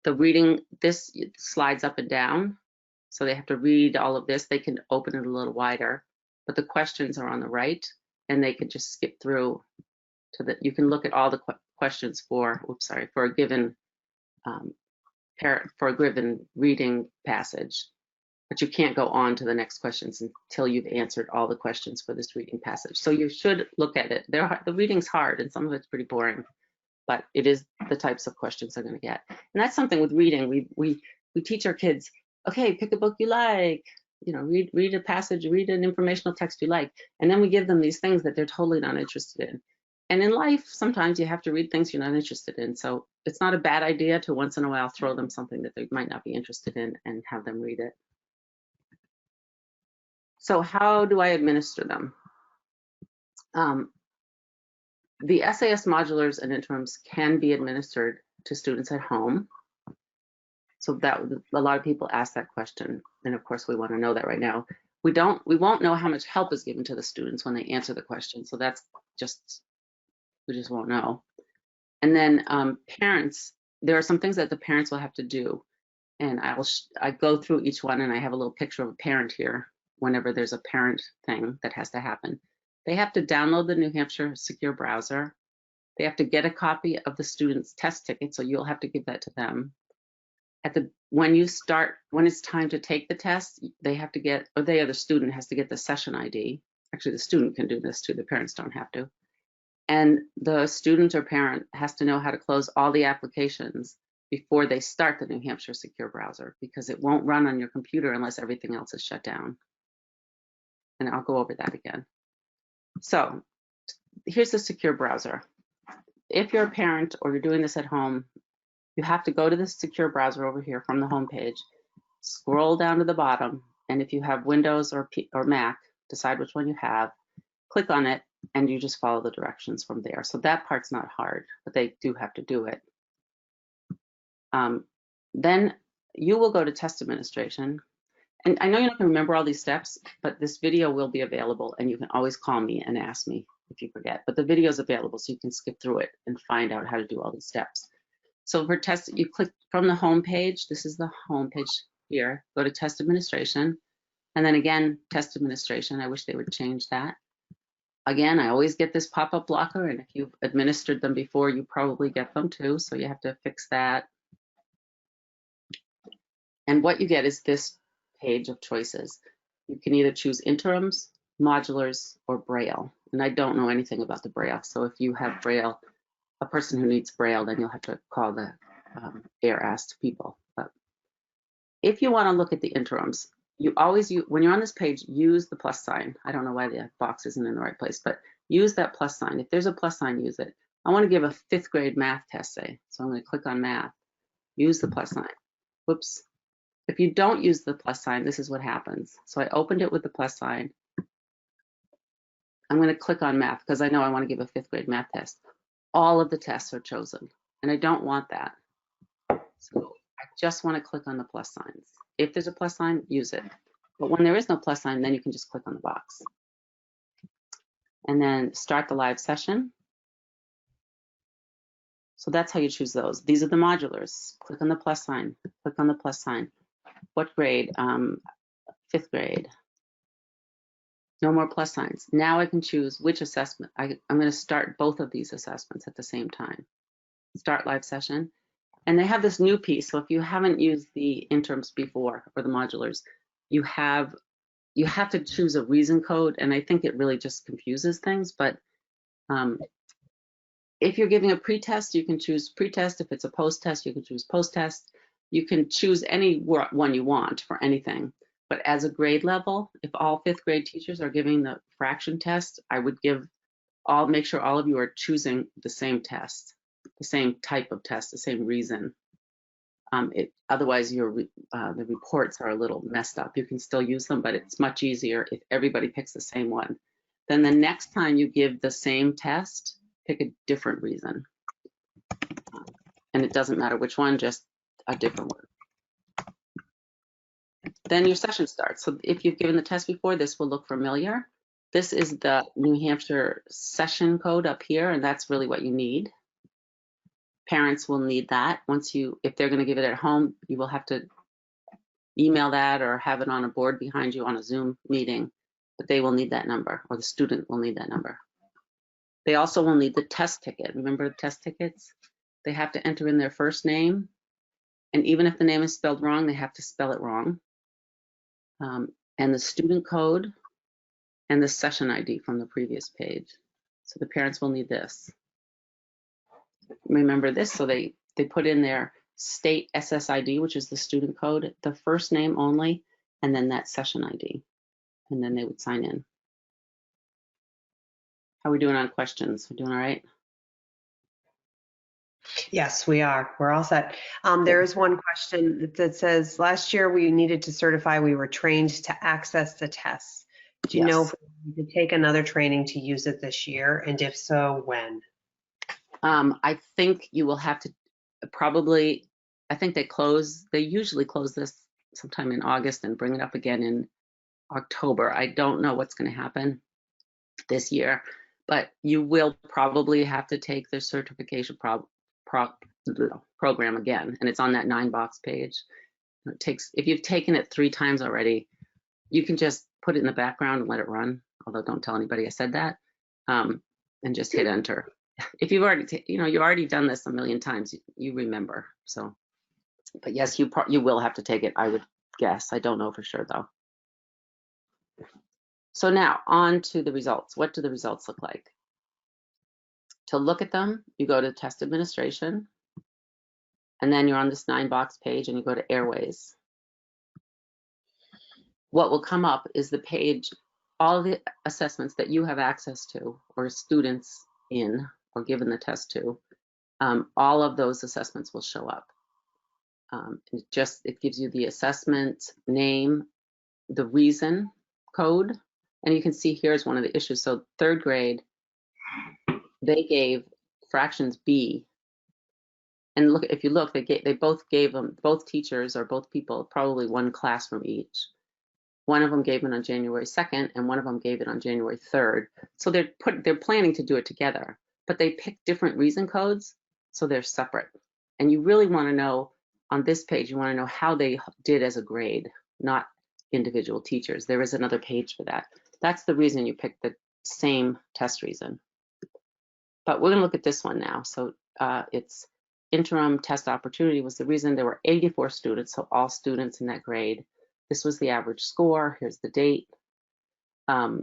the reading, this slides up and down. So they have to read all of this. They can open it a little wider, but the questions are on the right, and they can just skip through to the, you can look at all the questions for a given for a given reading passage, but you can't go on to the next questions until you've answered all the questions for this reading passage. So you should look at it. The reading's hard, and some of it's pretty boring, but it is the types of questions they're going to get. And that's something with reading. We teach our kids, okay, pick a book you like, you know, read a passage, read an informational text you like, and then we give them these things that they're totally not interested in. And in life, sometimes you have to read things you're not interested in. So it's not a bad idea to once in a while throw them something that they might not be interested in and have them read it. So how do I administer them? The SAS modulars and interims can be administered to students at home. So that a lot of people ask that question, and of course we want to know that right now. We won't know how much help is given to the students when they answer the question. So that's just, we just won't know. And then parents, there are some things that the parents will have to do, and I go through each one, and I have a little picture of a parent here. Whenever there's a parent thing that has to happen, they have to download the New Hampshire secure browser. They have to get a copy of the student's test ticket, so you'll have to give that to them. When it's time to take the test, they have to get, or the student has to get the session ID. Actually, the student can do this too, the parents don't have to. And the student or parent has to know how to close all the applications before they start the New Hampshire secure browser, because it won't run on your computer unless everything else is shut down. And I'll go over that again. So here's the secure browser. If you're a parent or you're doing this at home, you have to go to the secure browser over here from the home page, scroll down to the bottom, and if you have Windows or Mac, decide which one you have, click on it, and you just follow the directions from there. So that part's not hard, but they do have to do it. Then you will go to test administration. And I know you're not going to remember all these steps, but this video will be available, and you can always call me and ask me if you forget. But the video is available, so you can skip through it and find out how to do all these steps. So for test, you click from the home page. This is the home page here. Go to test administration, and then again, test administration. I wish they would change that. Again, I always get this pop-up blocker, and if you've administered them before, you probably get them too, so you have to fix that. And what you get is this page of choices. You can either choose interims, modulars, or Braille. And I don't know anything about the Braille, so if you have Braille, a person who needs Braille, then you'll have to call the asked people. But if you want to look at the interims, you always when you're on this page, use the plus sign. I don't know why the box isn't in the right place, but use that plus sign. If there's a plus sign, use it. I want to give a 5th grade math test, say, so I'm going to click on math. Use the plus sign. Whoops. If you don't use the plus sign, this is what happens. So I opened it with the plus sign. I'm going to click on math because I know I want to give a 5th grade math test. All of the tests are chosen, and I don't want that. So I just want to click on the plus signs. If there's a plus sign, use it. But when there is no plus sign, then you can just click on the box. And then start the live session. So that's how you choose those. These are the modulars. Click on the plus sign, click on the plus sign. What grade? 5th grade. No more plus signs. Now I can choose which assessment. I'm going to start both of these assessments at the same time. Start live session. And they have this new piece. So if you haven't used the interims before or the modulars, you have to choose a reason code. And I think it really just confuses things. But if you're giving a pretest, you can choose pretest. If it's a post-test, you can choose post-test. You can choose any one you want for anything. But as a grade level, if all 5th grade teachers are giving the fraction test, I would make sure all of you are choosing the same test, the same type of test, the same reason. Otherwise, the reports are a little messed up. You can still use them, but it's much easier if everybody picks the same one. Then the next time you give the same test, pick a different reason. And it doesn't matter which one, just a different one. Then your session starts. So if you've given the test before, this will look familiar. This is the New Hampshire session code up here, and that's really what you need. Parents will need that. If they're going to give it at home, you will have to email that or have it on a board behind you on a Zoom meeting, but they will need that number, or the student will need that number. They also will need the test ticket. Remember the test tickets? They have to enter in their first name, and even if the name is spelled wrong, they have to spell it wrong. And the student code and the session ID from the previous page. So the parents will need this. Remember this, so they put in their state SSID, which is the student code, the first name only, and then that session ID. And then they would sign in. How are we doing on questions? We're doing all right? Yes, we are. We're all set. There is one question that says, last year we needed to certify we were trained to access the tests. Do you know if we need to take another training to use it this year? And if so, when? I think you will have to probably, I think they usually close this sometime in August and bring it up again in October. I don't know what's going to happen this year, but you will probably have to take the certification program again, and it's on that 9-box page. It takes, if you've taken it 3 times already, you can just put it in the background and let it run, although don't tell anybody I said that, and just hit enter. If you've already, you've already done this a million times, you remember. So, but yes, you will have to take it, I would guess. I don't know for sure though. So now on to the results. What do the results look like? To look at them, you go to test administration, and then you're on this 9-box page and you go to airways. What will come up is the page, all the assessments that you have access to or students in or given the test to, all of those assessments will show up. It gives you the assessment name, the reason code, and you can see here's one of the issues. So 3rd grade, they gave fractions B, and look, if you look, they both gave them, both teachers or both people, probably one class from each. One of them gave it on January 2nd, and one of them gave it on January 3rd. So they're planning to do it together, but they picked different reason codes, so they're separate. And you really want to know on this page, you want to know how they did as a grade, not individual teachers. There is another page for that. That's the reason you picked the same test reason. But we're going to look at this one now. So it's interim test opportunity was the reason. There were 84 students, so all students in that grade. This was the average score. Here's the date. I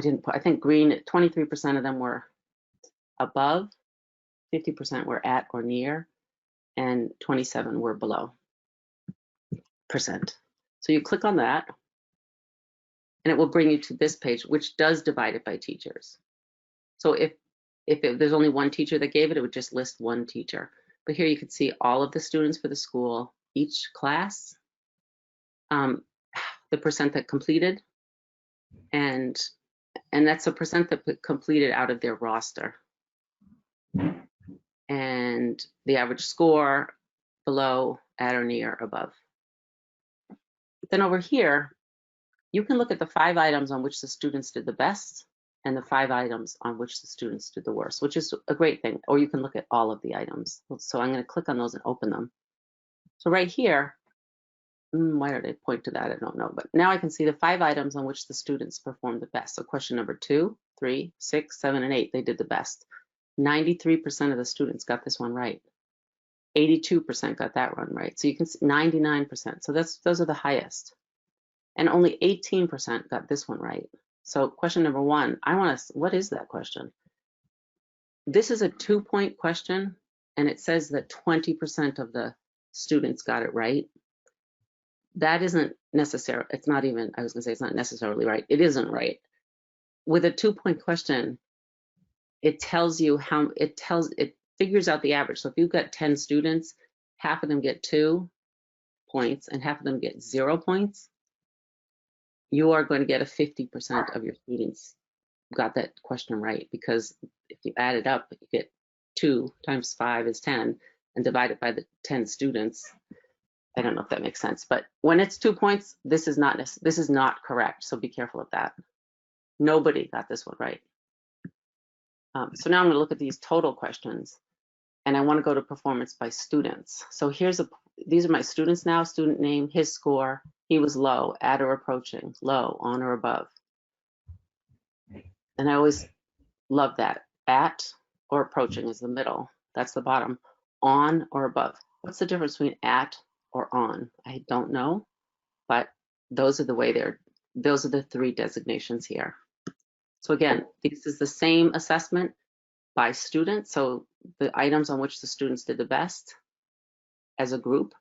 think green, 23% of them were above, 50% were at or near, and 27 were below %. So you click on that, and it will bring you to this page, which does divide it by teachers. So if there's only one teacher that gave it, it would just list one teacher. But here you can see all of the students for the school, each class, the % that completed, and that's a % that completed out of their roster. And the average score below, at or near, above. Then over here, you can look at the 5 items on which the students did the best and the 5 items on which the students did the worst, which is a great thing. Or you can look at all of the items. So I'm going to click on those and open them. So right here, why did I point to that? I don't know. But now I can see the 5 items on which the students performed the best. So question number 2, 3, 6, 7, and 8, they did the best. 93% of the students got this one right. 82% got that one right. So you can see 99%. So those are the highest. And only 18% got this one right. So question number 1, what is that question? This is a 2-point question, and it says that 20% of the students got it right. That isn't necessary. It's not even, I was gonna say it's not necessarily right. It isn't right. With a 2-point question, it tells you how, it figures out the average. So if you've got 10 students, half of them get 2 points and half of them get 0 points, you are going to get a 50% of your students got that question right, because if you add it up, you get 2 times 5 is 10 and divide it by the 10 students. I don't know if that makes sense, but when it's 2 points, this is not correct. So be careful of that. Nobody got this one right. So now I'm going to look at these total questions, and I want to go to performance by students. So these are my students now. Student name, his score. He was low, at or approaching, low, on or above. And I always love that. At or approaching is the middle. That's the bottom. On or above. What's the difference between at or on? I don't know, but those are the 3 designations here. So again, this is the same assessment by student. So the items on which the students did the best as a group,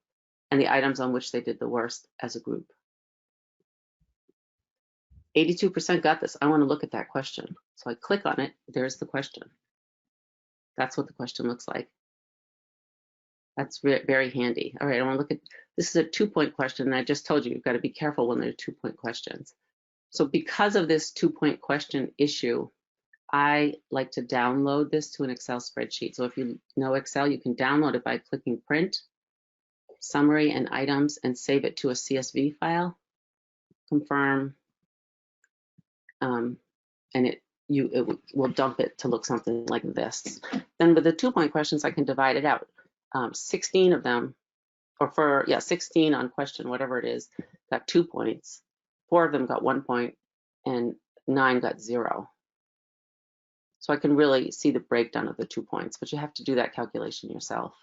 and the items on which they did the worst as a group. 82% got this. I want to look at that question. So I click on it. There's the question. That's what the question looks like. That's very handy. All right, I want to look at, this is a 2-point question, and I just told you, you've got to be careful when they're 2-point questions. So because of this 2-point question issue, I like to download this to an Excel spreadsheet. So if you know Excel, you can download it by clicking Print, Summary, and Items, and save it to a CSV file. Confirm, and it will dump it to look something like this. Then with the 2-point questions, I can divide it out. 16 of them, 16 on question, whatever it is, got 2 points. 4 of them got 1 point, and 9 got 0. So I can really see the breakdown of the 2 points, but you have to do that calculation yourself.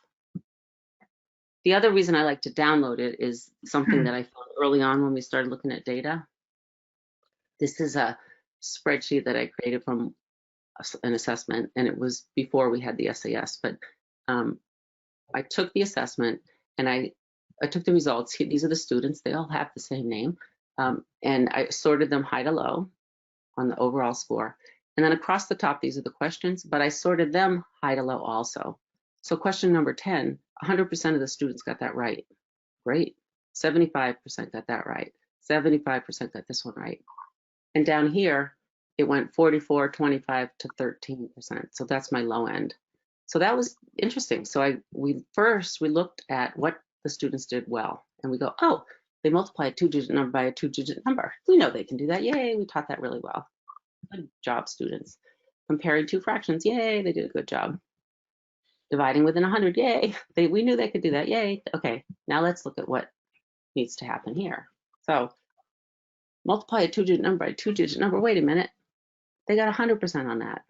The other reason I like to download it is something that I found early on when we started looking at data. This is a spreadsheet that I created from an assessment, and it was before we had the SAS, but I took the assessment and I took the results. These are the students, they all have the same name, and I sorted them high to low on the overall score. And then across the top, these are the questions, but I sorted them high to low also. So question number 10, 100% of the students got that right. Great. 75% got that right. 75% got this one right. And down here, it went 44, 25 to 13%. So that's my low end. So that was interesting. So we looked at what the students did well. And we go, oh, they multiply a 2-digit number by a 2-digit number. We know they can do that. Yay, we taught that really well. Good job, students. Comparing 2 fractions, yay, they did a good job. Dividing within 100, yay, we knew they could do that, yay. Okay, now let's look at what needs to happen here. So multiply a 2-digit number by a 2-digit number, wait a minute, they got 100% on that.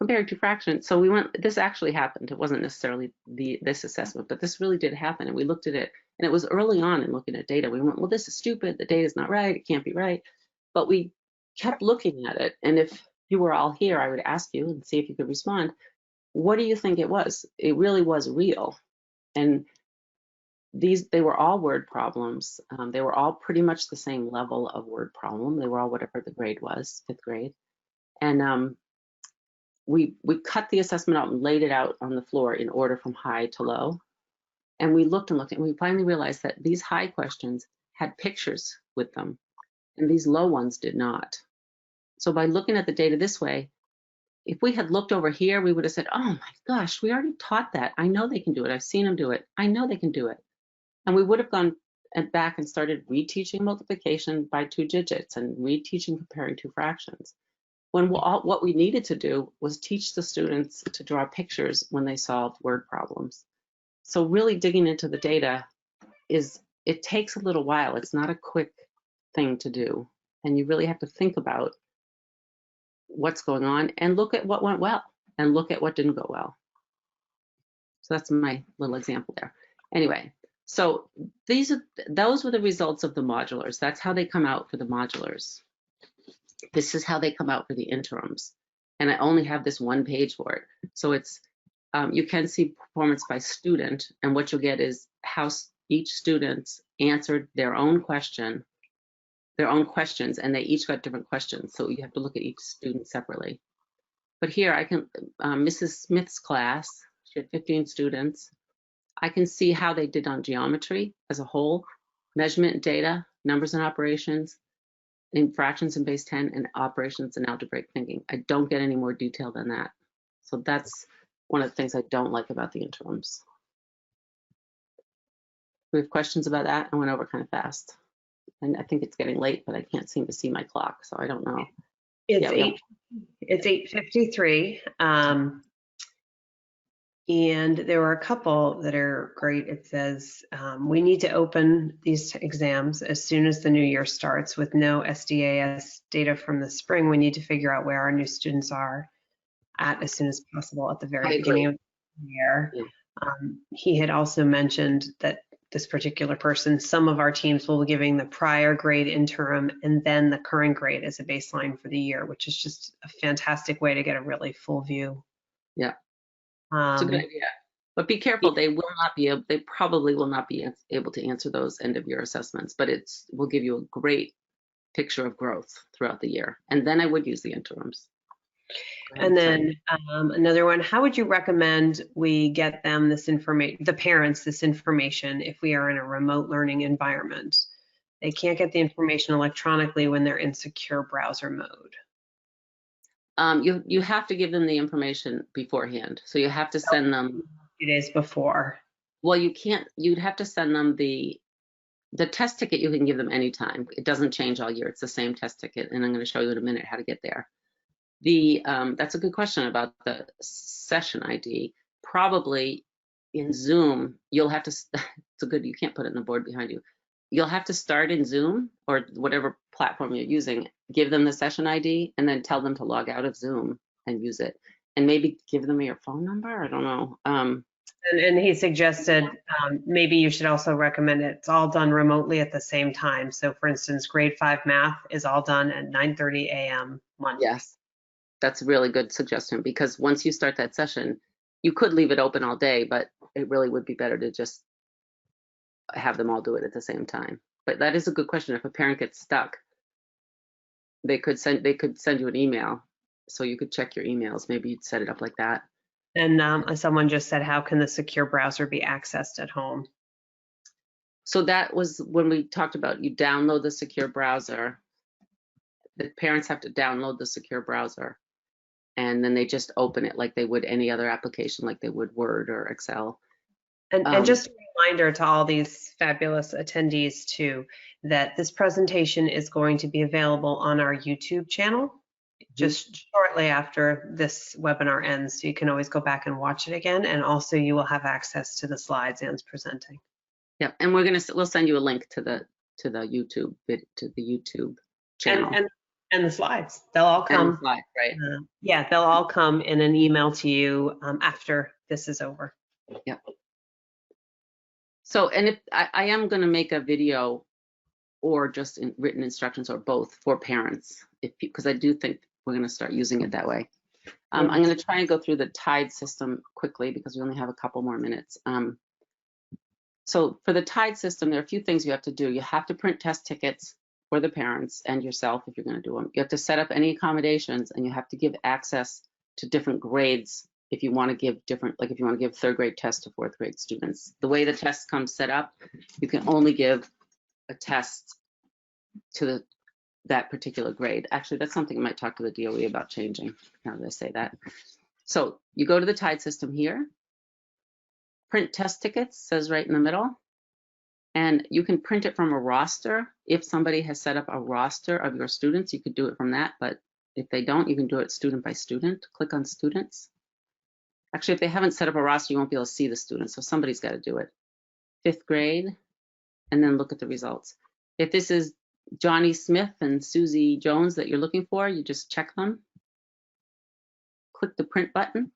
Comparing 2 fractions, so this actually happened. It wasn't necessarily this assessment, but this really did happen, and we looked at it, and it was early on in looking at data. We went, well, this is stupid, the data's not right, it can't be right, but we kept looking at it, and if you were all here, I would ask you and see if you could respond. What do you think it was? It really was real. And they were all word problems. They were all pretty much the same level of word problem. They were all whatever the grade was, 5th grade. And we cut the assessment out and laid it out on the floor in order from high to low. And we looked and looked, and we finally realized that these high questions had pictures with them, and these low ones did not. So by looking at the data this way, if we had looked over here, we would have said, oh my gosh, we already taught that. I know they can do it. I've seen them do it. I know they can do it. And we would have gone back and started reteaching multiplication by 2 digits and reteaching comparing 2 fractions. when what we needed to do was teach the students to draw pictures when they solved word problems. So really digging into the data it takes a little while. It's not a quick thing to do. And you really have to think about what's going on and look at what went well and look at what didn't go well. So that's my little example there. Anyway, so those were the results of the modulars. That's how they come out for the modulars. This is how they come out for the interims. And I only have this one page for it. So it's, you can see performance by student, and what you'll get is how each student answered their own questions, and they each got different questions. So you have to look at each student separately. But here I can, Mrs. Smith's class, she had 15 students. I can see how they did on geometry as a whole, measurement data, numbers and operations, in fractions in base 10, and operations and algebraic thinking. I don't get any more detail than that. So that's one of the things I don't like about the interims. We have questions about that? I went over kind of fast. And I think it's getting late, but I can't seem to see my clock, so I don't know. It's 8:53. And there were a couple that are great. It says, we need to open these exams as soon as the new year starts. With no SDAS data from the spring, we need to figure out where our new students are at as soon as possible at the very beginning of the year. Yeah. He had also mentioned that this particular person, some of our teams will be giving the prior grade interim and then the current grade as a baseline for the year, which is just a fantastic way to get a really full view. Yeah. It's a good idea, but be careful. They probably will not be able to answer those end of year assessments, but will give you a great picture of growth throughout the year. And then I would use the interims. And then another one, how would you recommend we get them this information, the parents, this information, if we are in a remote learning environment? They can't get the information electronically when they're in secure browser mode. You have to give them the information beforehand. So you have to send them a few days before. Well, you'd have to send them the test ticket. You can give them anytime. It doesn't change all year. It's the same test ticket. And I'm going to show you in a minute how to get there. That's a good question about the session ID. Probably in Zoom, you'll have to, you can't put it in the board behind you. You'll have to start in Zoom or whatever platform you're using, give them the session ID, and then tell them to log out of Zoom and use it. And maybe give them your phone number, I don't know. And he suggested maybe you should also recommend it's all done remotely at the same time. So for instance, grade 5 math is all done at 9:30 a.m. Monday. Yes, that's a really good suggestion, because once you start that session, you could leave it open all day, but it really would be better to just have them all do it at the same time. But that is a good question. If a parent gets stuck, they could send you an email, so you could check your emails. Maybe you'd set it up like that. And someone just said, how can the secure browser be accessed at home? So that was when we talked about you download the secure browser. The parents have to download the secure browser, and then they just open it like they would any other application, like they would Word or Excel. And just a reminder to all these fabulous attendees too, that this presentation is going to be available on our YouTube channel just shortly after this webinar ends. So you can always go back and watch it again. And also you will have access to the slides Anne's presenting. Yeah, and we'll send you a link to the YouTube channel. And the slides, they'll all come. And the slides, right? Yeah, they'll all come in an email to you after this is over. Yep. So, and if I am going to make a video or just written instructions or both for parents, because I do think we're going to start using it that way. I'm going to try and go through the TIDE system quickly because we only have a couple more minutes. So for the TIDE system, there are a few things you have to do. You have to print test tickets for the parents and yourself if you're going to do them. You have to set up any accommodations, and you have to give access to different grades if you want to give different, like if you want to give 3rd grade tests to 4th grade students. The way the test comes set up, you can only give a test to that particular grade. Actually, that's something I might talk to the DOE about changing, now that I say that. So you go to the TIDE system here, print test tickets, says right in the middle, and you can print it from a roster. If somebody has set up a roster of your students, you could do it from that, but If they don't, you can do it student by student. Click on students. Actually, if they haven't set up a roster, you won't be able to see the students, so somebody's got to do it. 5th grade, and then look at the results. If this is Johnny Smith and Susie Jones that you're looking for, you just check them. Click the print button,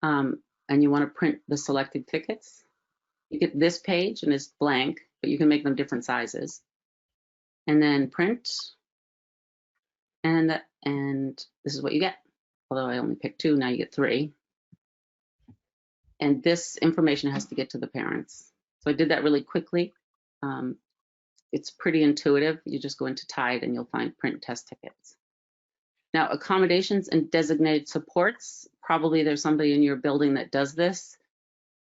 and you want to print the selected tickets. You get this page, and it's blank, but you can make them different sizes. And then print, and this is what you get. Although I only picked 2, now you get 3. And this information has to get to the parents. So I did that really quickly. It's pretty intuitive. You just go into Tide and you'll find print test tickets. Now, accommodations and designated supports, probably there's somebody in your building that does this.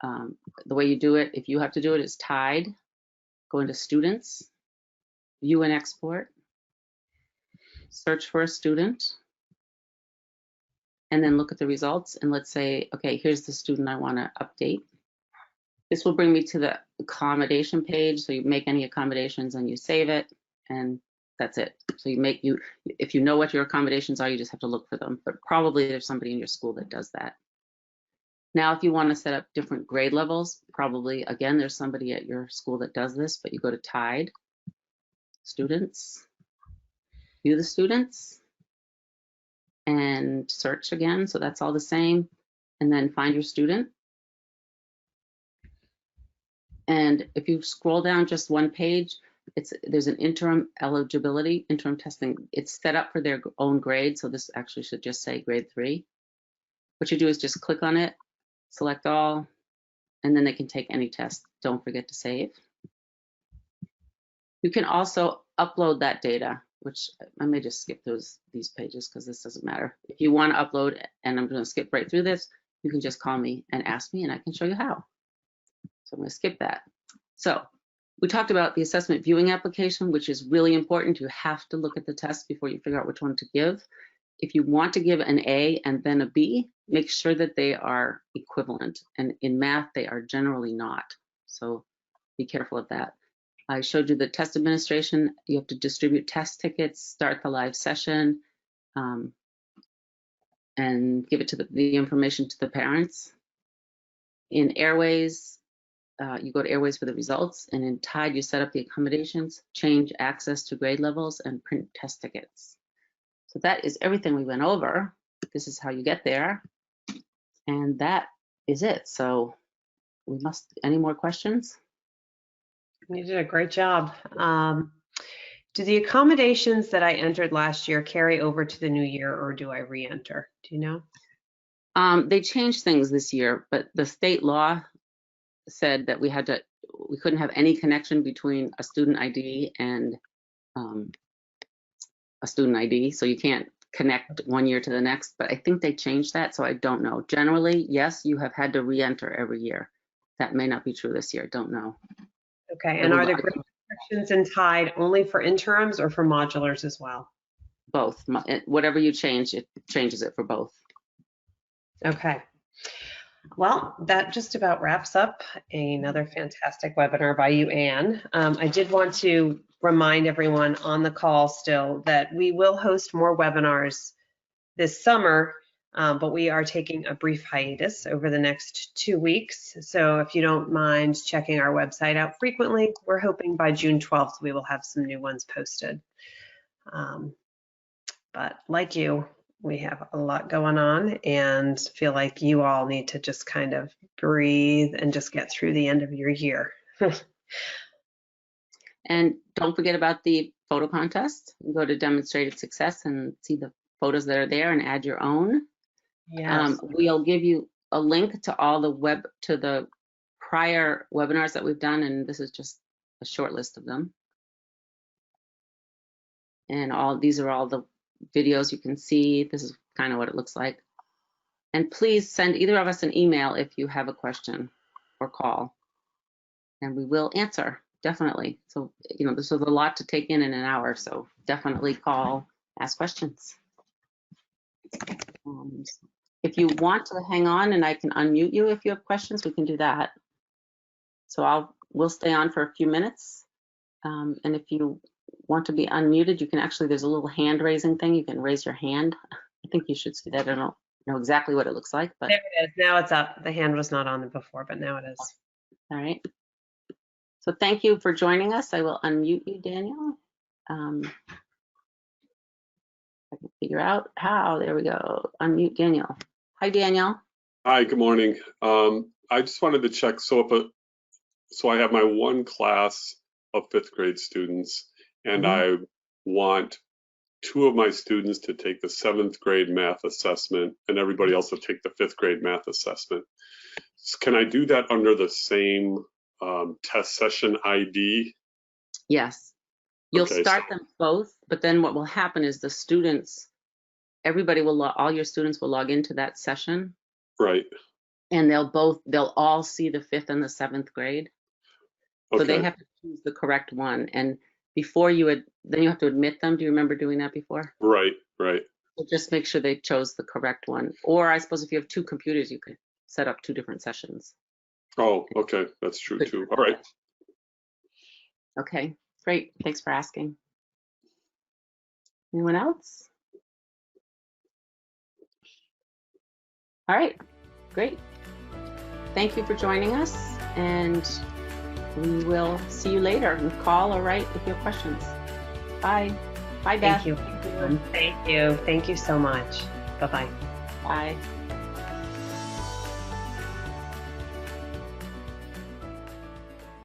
The way you do it, if you have to do it, is Tide, go into students, view and export, search for a student, and then look at the results. And let's say, okay, here's the student I want to update. This will bring me to the accommodation page. So you make any accommodations and you save it, and that's it. So if you know what your accommodations are, you just have to look for them. But probably there's somebody in your school that does that. Now, if you want to set up different grade levels, probably, again, there's somebody at your school that does this, but you go to Tide, students, view the students, and search again. So that's all the same. And then find your student. And if you scroll down just one page, there's an interim eligibility, interim testing. It's set up for their own grade. So this actually should just say grade 3. What you do is just click on it, select all, and then they can take any test. Don't forget to save. You can also upload that data, which I may just skip these pages because this doesn't matter. If you want to upload, and I'm going to skip right through this, you can just call me and ask me, and I can show you how. So I'm going to skip that. So we talked about the assessment viewing application, which is really important. You have to look at the test before you figure out which one to give. If you want to give an A and then a B, make sure that they are equivalent. And in math, they are generally not. So be careful of that. I showed you the test administration. You have to distribute test tickets, start the live session, and give it to the information to the parents. In Airways, you go to Airways for the results, and in Tide, you set up the accommodations, change access to grade levels, and print test tickets. So that is everything we went over. This is how you get there, and that is it. So any more questions? You did a great job. Do the accommodations that I entered last year carry over to the new year, or do I re-enter? Do you know? They changed things this year, but the state law said that we couldn't have any connection between a student ID and a student ID, so you can't connect one year to the next, but I think they changed that, so I don't know. Generally, yes, you have had to re-enter every year. That may not be true this year, don't know. Okay, and are the grade restrictions in Tide only for interims or for modulars as well? Both. Whatever you change, it changes it for both. Okay. Well, that just about wraps up another fantastic webinar by you, Anne. I did want to remind everyone on the call still that we will host more webinars this summer, but we are taking a brief hiatus over the next 2 weeks. So if you don't mind checking our website out frequently, we're hoping by June 12th we will have some new ones posted. But like you, we have a lot going on and feel like you all need to just kind of breathe and just get through the end of your year. And don't forget about the photo contest. You go to Demonstrated Success and see the photos that are there and add your own. Yes. We'll give you a link to all the prior webinars that we've done, and this is just a short list of them. And these are all the videos you can see. This is kind of what it looks like. And please send either of us an email if you have a question or call, and we will answer, definitely. So, this was a lot to take in an hour, so definitely call, ask questions. If you want to hang on and I can unmute you if you have questions, we can do that. So we'll stay on for a few minutes. And if you want to be unmuted, you can actually, there's a little hand raising thing. You can raise your hand. I think you should see that. I don't know exactly what it looks like, but. There it is. Now it's up. The hand was not on it before, but now it is. All right. So thank you for joining us. I will unmute you, Daniel. I can figure out how. There we go. Unmute Daniel. Hi, Daniel. Hi, good morning. I just wanted to check. So I have my one class of 5th grade students, and I want 2 of my students to take the 7th grade math assessment and everybody else to take the 5th grade math assessment. Can I do that under the same test session ID? Yes. You'll Okay, start them both, but then what will happen is the students, everybody will, all your students will log into that session. Right. And they'll all see the 5th and the 7th grade. So Okay. they have to choose the correct one. And before then you have to admit them. Do you remember doing that before? Right, right. So just make sure they chose the correct one. Or I suppose if you have 2 computers, you could set up 2 different sessions. Oh, okay. That's true too. All right. Okay, great. Thanks for asking. Anyone else? All right, great. Thank you for joining us, and we will see you later. And call or write if you have questions. Bye. Bye, Beth. Thank you. Thank you. Thank you so much. Bye-bye. Bye.